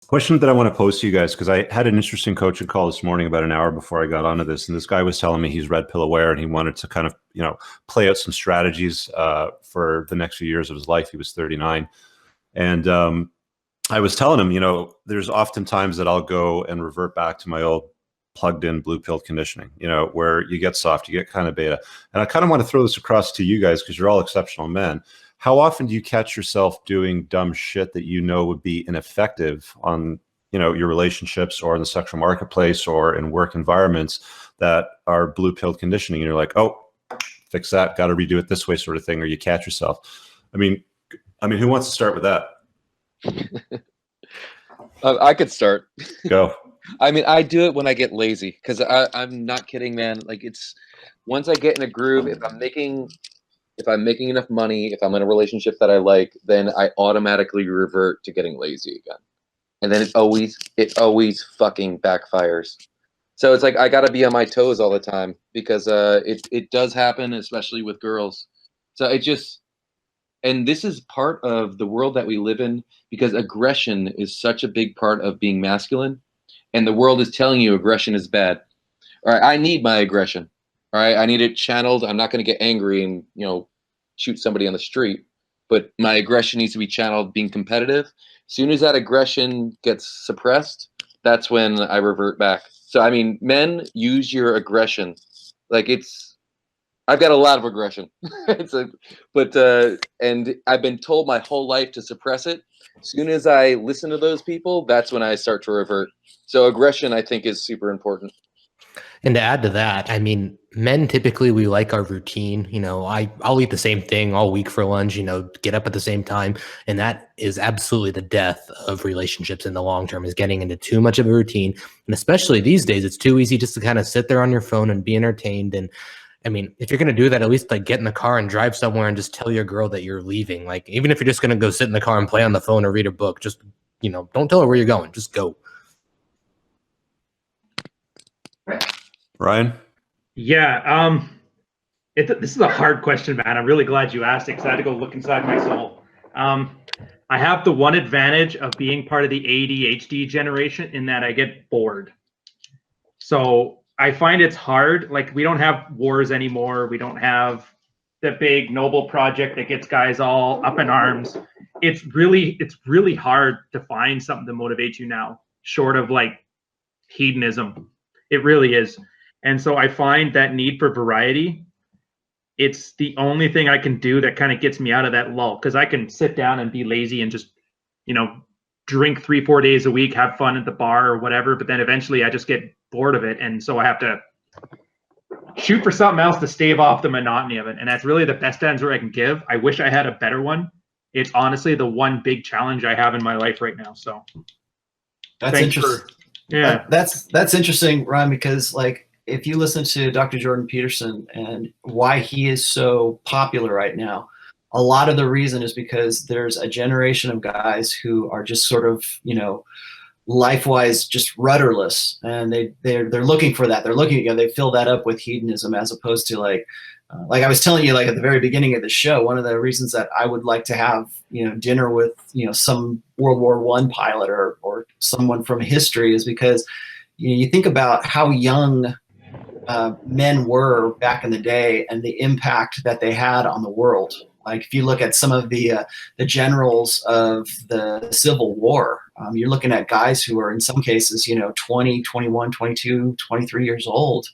Question that I want to pose to you guys, because I had an interesting coaching call this morning about an hour before I got onto this, and this guy was telling me he's red pill aware and he wanted to kind of, play out some strategies for the next few years of his life. He was 39, and I was telling him, there's often times that I'll go and revert back to my old plugged in blue pill conditioning, where you get soft, you get kind of beta. And I kind of want to throw this across to you guys because you're all exceptional men. How often do you catch yourself doing dumb shit that would be ineffective on, your relationships or in the sexual marketplace or in work environments that are blue pill conditioning? And you're like, oh, fix that, got to redo it this way, sort of thing, or you catch yourself. I mean, who wants to start with that? I could start. Go. I mean, I do it when I get lazy, because I'm not kidding, man. Like, it's once I get in a groove, if I'm making enough money, if I'm in a relationship that I like, then I automatically revert to getting lazy again. And then it always fucking backfires. So it's like I gotta be on my toes all the time, because it does happen, especially with girls. So and this is part of the world that we live in, because aggression is such a big part of being masculine, and the world is telling you aggression is bad. All right, I need my aggression. All right, I need it channeled. I'm not going to get angry and shoot somebody on the street, but my aggression needs to be channeled being competitive. As soon as that aggression gets suppressed, that's when I revert back. So I mean, men, use your aggression. Like, I've got a lot of aggression. And I've been told my whole life to suppress it. As soon as I listen to those people, that's when I start to revert. So aggression, I think, is super important. And to add to that, I mean, men typically, we like our routine. I'll eat the same thing all week for lunch, get up at the same time. And that is absolutely the death of relationships in the long term, is getting into too much of a routine. And especially these days, it's too easy just to kind of sit there on your phone and be entertained. And I mean, if you're going to do that, at least like get in the car and drive somewhere and just tell your girl that you're leaving. Like, even if you're just going to go sit in the car and play on the phone or read a book, just, don't tell her where you're going. Just go. Ryan? Yeah. This is a hard question, man. I'm really glad you asked it, because I had to go look inside my soul. I have the one advantage of being part of the ADHD generation, in that I get bored. So I find it's hard. Like, we don't have wars anymore. We don't have the big Nobel project that gets guys all up in arms. It's really hard to find something to motivate you now, short of like hedonism. It really is. And so I find that need for variety, it's the only thing I can do that kind of gets me out of that lull, because I can sit down and be lazy and just, drink 3-4 days a week, have fun at the bar or whatever. But then eventually I just get bored of it. And so I have to shoot for something else to stave off the monotony of it. And that's really the best answer I can give. I wish I had a better one. It's honestly the one big challenge I have in my life right now. So that's interesting. That's interesting, Ryan, because like, if you listen to Dr. Jordan Peterson and why he is so popular right now, a lot of the reason is because there's a generation of guys who are just sort of, life-wise just rudderless, and they're looking for that. They're looking, they fill that up with hedonism, as opposed to like I was telling you, like at the very beginning of the show, one of the reasons that I would like to have, dinner with, some World War I pilot or someone from history is because, you think about how young men were back in the day and the impact that they had on the world. Like, if you look at some of the generals of the Civil War, you're looking at guys who are in some cases, 20, 21, 22, 23 years old,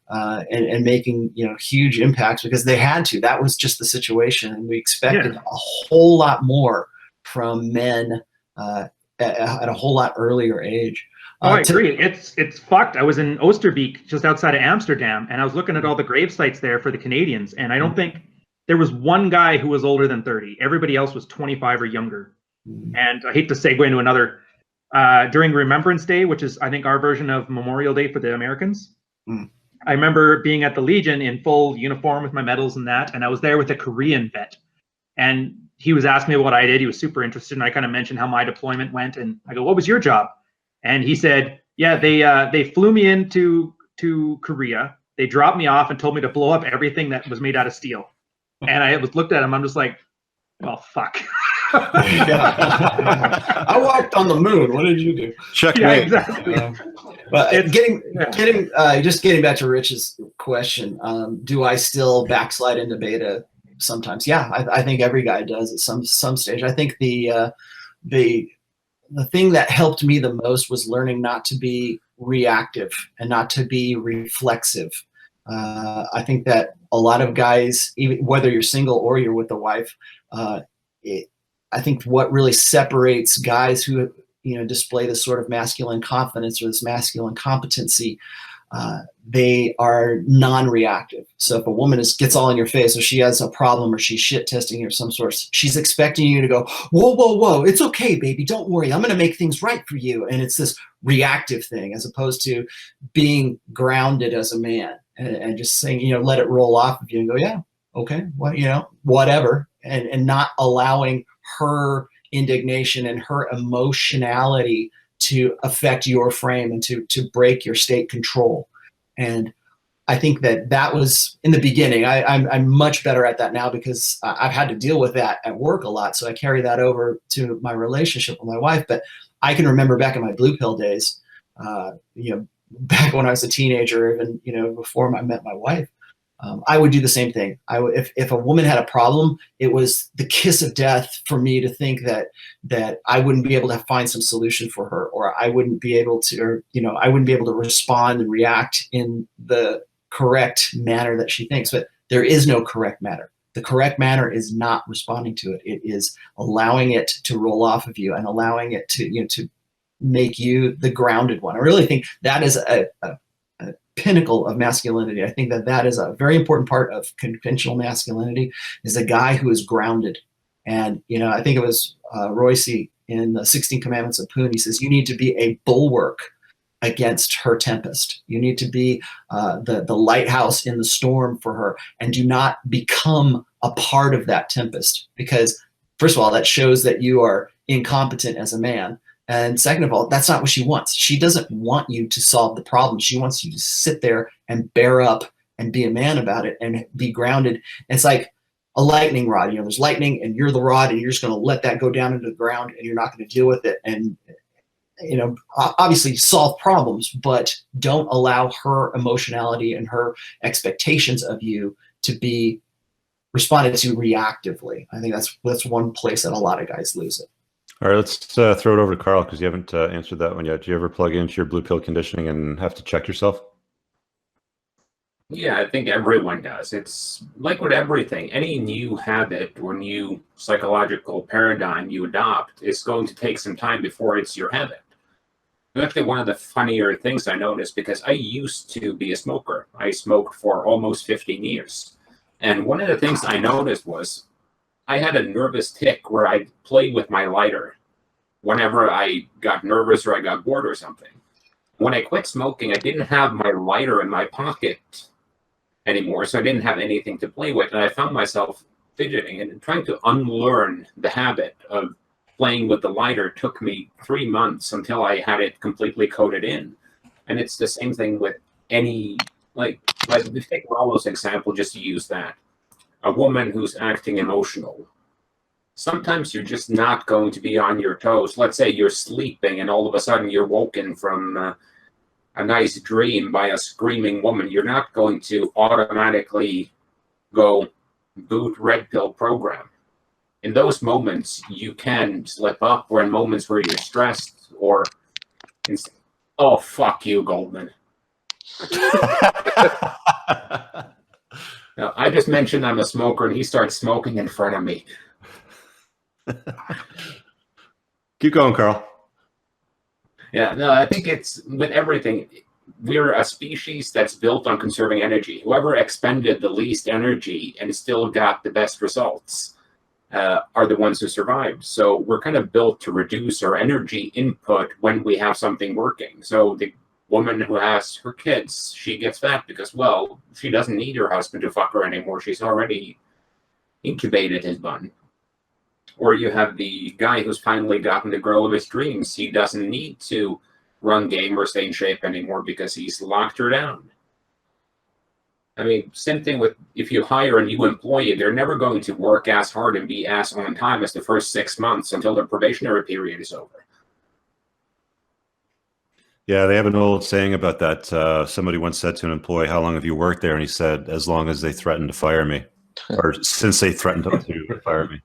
and making, huge impacts because they had to. That was just the situation. And we expected a whole lot more from men at a whole lot earlier age. I agree. It's fucked. I was in Oosterbeek, just outside of Amsterdam, and I was looking at all the grave sites there for the Canadians, and I don't think there was one guy who was older than 30. Everybody else was 25 or younger. And I hate to segue into another. During Remembrance Day, which is, I think, our version of Memorial Day for the Americans, I remember being at the Legion in full uniform with my medals and that, and I was there with a Korean vet. And he was asking me what I did. He was super interested, and I kind of mentioned how my deployment went. And I go, "What was your job?" And he said, "Yeah, they flew me into Korea. They dropped me off and told me to blow up everything that was made out of steel." And I looked at him. I'm just like, "Well, fuck." Yeah. I walked on the moon. What did you do? Checkmate. Yeah, exactly. But getting back to Rich's question, do I still backslide into beta sometimes? Yeah, I think every guy does at some stage. I think the thing that helped me the most was learning not to be reactive and not to be reflexive. I think that a lot of guys, even whether you're single or you're with a wife, I think what really separates guys who display this sort of masculine confidence or this masculine competency, they are non-reactive. So if a woman gets all in your face, or she has a problem, or she's shit testing you of some sort, she's expecting you to go, whoa, whoa, whoa, it's okay, baby, don't worry, I'm going to make things right for you. And it's this reactive thing, as opposed to being grounded as a man and just saying, let it roll off of you and go, yeah, okay, well, whatever, and not allowing her indignation and her emotionality to affect your frame and to break your state control. And I think that was in the beginning. I'm much better at that now because I've had to deal with that at work a lot. So I carry that over to my relationship with my wife. But I can remember back in my blue pill days, back when I was a teenager, even before I met my wife, I would do the same thing. If a woman had a problem, it was the kiss of death for me to think that I wouldn't be able to find some solution for her, or I wouldn't be able to, I wouldn't be able to respond and react in the correct manner that she thinks. But there is no correct manner. The correct manner is not responding to it. It is allowing it to roll off of you and allowing it to make you the grounded one. I really think that is a pinnacle of masculinity. I think that is a very important part of conventional masculinity, is a guy who is grounded. And, I think it was Royce in the 16 Commandments of Poon. He says, you need to be a bulwark against her tempest. You need to be the lighthouse in the storm for her, and do not become a part of that tempest, because first of all, that shows that you are incompetent as a man. And second of all, that's not what she wants. She doesn't want you to solve the problem. She wants you to sit there and bear up and be a man about it and be grounded. And it's like a lightning rod. There's lightning and you're the rod, and you're just going to let that go down into the ground, and you're not going to deal with it. And, obviously solve problems, but don't allow her emotionality and her expectations of you to be responded to reactively. I think that's one place that a lot of guys lose it. All right, let's throw it over to Carl, because you haven't answered that one yet. Do you ever plug into your blue pill conditioning and have to check yourself? Yeah, I think everyone does. It's like with everything. Any new habit or new psychological paradigm you adopt, it's going to take some time before it's your habit. Actually, one of the funnier things I noticed, because I used to be a smoker. I smoked for almost 15 years. And one of the things I noticed was I had a nervous tick where I'd play with my lighter whenever I got nervous or I got bored or something. When I quit smoking, I didn't have my lighter in my pocket anymore, so I didn't have anything to play with. And I found myself fidgeting, and trying to unlearn the habit of playing with the lighter took me 3 months until I had it completely coated in. And it's the same thing with any, like we take Rollo's example, just to use that. A woman who's acting emotional. Sometimes you're just not going to be on your toes. Let's say you're sleeping and all of a sudden you're woken from a nice dream by a screaming woman. You're not going to automatically go boot red pill program. In those moments, you can slip up, or in moments where you're stressed, or oh, fuck you, Goldman. Now, I just mentioned I'm a smoker, and he starts smoking in front of me. Keep going, Carl. Yeah, no, I think it's with everything. We're a species that's built on conserving energy. Whoever expended the least energy and still got the best results are the ones who survived. So we're kind of built to reduce our energy input when we have something working. So the woman who has her kids, she gets fat because, well, she doesn't need her husband to fuck her anymore. She's already incubated his bun. Or you have the guy who's finally gotten the girl of his dreams. He doesn't need to run game or stay in shape anymore because he's locked her down. I mean, same thing with if you hire a new employee, they're never going to work as hard and be as on time as the first 6 months until their probationary period is over. Yeah, they have an old saying about that. Somebody once said to an employee, "How long have you worked there?" And he said, "As long as they threatened to fire me, or since they threatened to fire me."